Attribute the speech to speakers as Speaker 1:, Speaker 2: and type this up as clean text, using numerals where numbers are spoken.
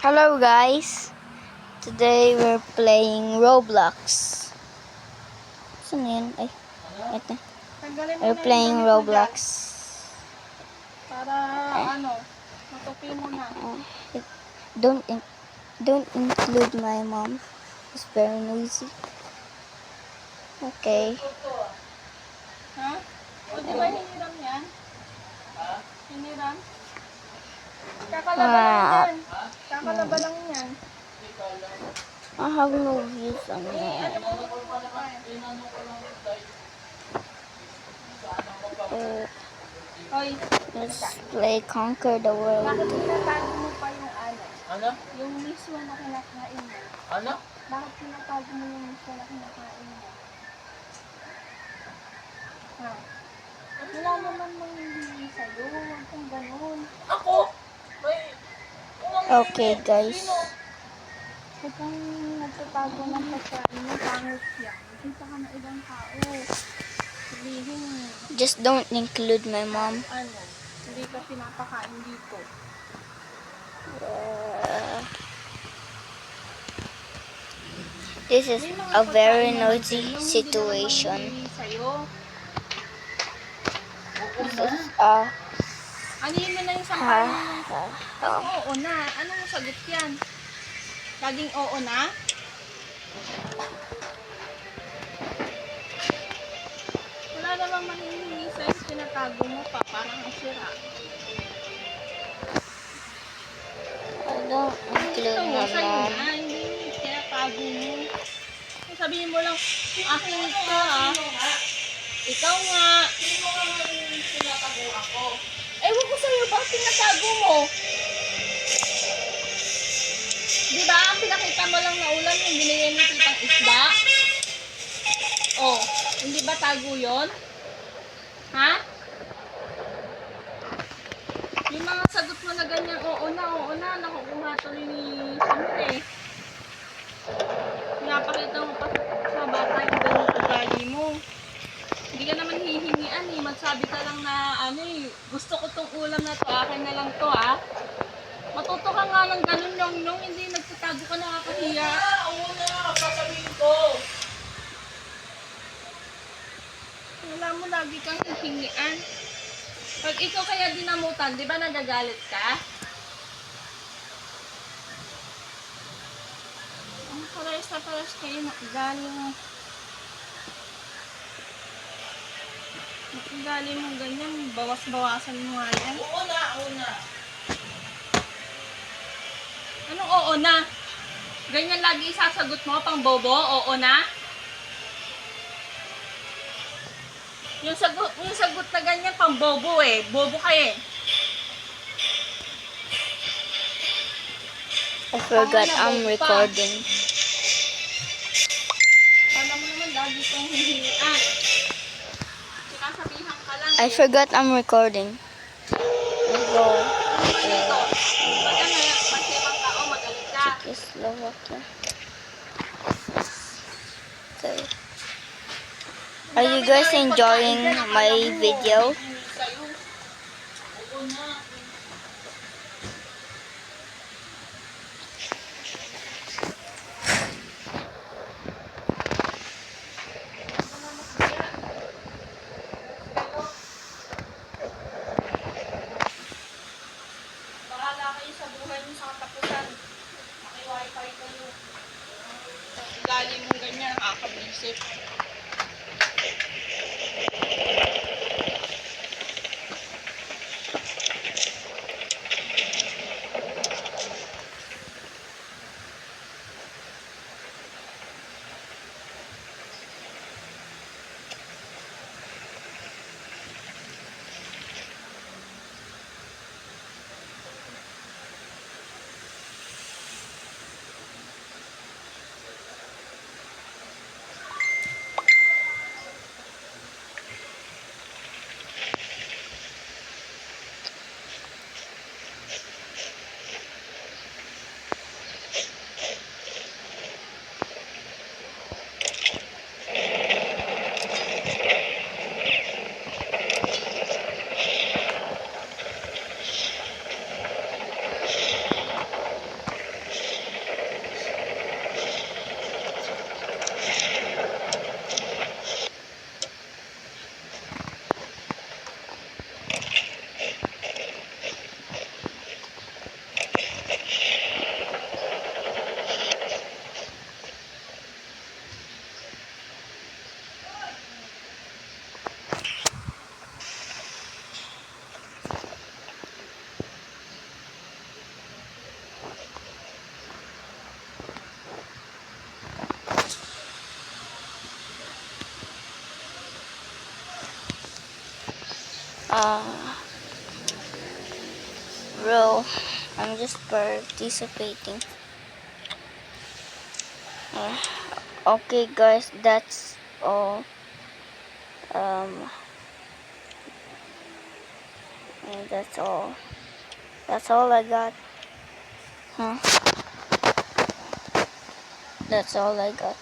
Speaker 1: Hello guys, today we're playing Roblox. Saan yun? Ay, ito. We're playing Roblox.
Speaker 2: Para matupi mo na.
Speaker 1: Don't include my mom. It's very noisy. Okay.
Speaker 2: Ha? O di ba hiniram yan? Hiniram? Kakalaba lang yan. Kakalaba lang yan.
Speaker 1: I have no views on here.
Speaker 2: Hoy,
Speaker 1: Let's play Conquer the World.
Speaker 2: bakit pinatago mo pa yung
Speaker 3: Ano?
Speaker 2: Yung miswa na kinakain mo.
Speaker 3: Ano?
Speaker 2: Bakit pinatago mo yung miswa na kinakain mo? Ha? Wala naman manghihingi sa'yo. Huwag kang ganun.
Speaker 3: Ako? May...
Speaker 1: Okay guys.
Speaker 2: Huwag kang nagtatago ng pagkain mo. Pangit yan. Nakita ka na ibang tao. Sabihin,
Speaker 1: Just don't include my mom.
Speaker 2: hindi ka pinapakain dito.
Speaker 1: This is a very noisy situation. This is
Speaker 2: Anihin mo na yung sampahan mo. Oo na. Anong sagot yan? Laging oo na? Wala namang mahihingi sa'yo. Pinatago mo pa. Parang ang sira.
Speaker 1: I don't include
Speaker 2: Ito mo,
Speaker 1: my
Speaker 2: sa'yo
Speaker 1: mom.
Speaker 2: na. Hindi pinatago mo. Sabihin mo lang, akin ito ha. Ikaw nga. Sino nga yung pinatago ako? Ewan ko sa'yo, bakit pinatago mo? Di ba, ang pinakita mo lang na ulam yung binigay mo titang isda? Oh, hindi ba tago yun? Ha? Yung mga sagot mo na ganyan, oo na, nakukuha tuloy ni Samir eh. Pinapakita mo pa sa bata yung ganun ugali mo. Hindi ka naman hihingian eh. Magsabi ka lang na gusto ko tong ulam na to, akin na lang to ah. Matuto ka nga ng ganun nung hindi nagtatago ka nakakahiya.
Speaker 3: Oo na, sasabihin ko.
Speaker 2: Wala mo lagi kang hihingian. Pag ikaw kaya dinamutan, di ba nagagalit ka? Ang pares kayo na ugali mo. Ugali mo ganyan, bawas-bawasan mo nga yan.
Speaker 3: Oo na.
Speaker 2: Anong oo na? Ganyan lagi isasagot mo, pang bobo, oo na? Yung sagot na ganyan, pang bobo eh. Bobo ka eh.
Speaker 1: I forgot I'm recording.
Speaker 2: Alam mo naman, lagi kang hihingian. Sinasabihan ka lang
Speaker 1: I forgot I'm recording. Let's go.
Speaker 2: dito. Pag ibang tao, magalit ka.
Speaker 1: Czechoslovakia. Okay. Are you guys enjoying my video?
Speaker 3: Oo na.
Speaker 2: Bahala kayo sa buhay niyo sa katapusan. Maki-wifi kayo. Ugali mo ganyan, nakakabisip.
Speaker 1: Bro, I'm just participating. Okay, guys, that's all. And that's all. That's all I got. Huh? That's all I got.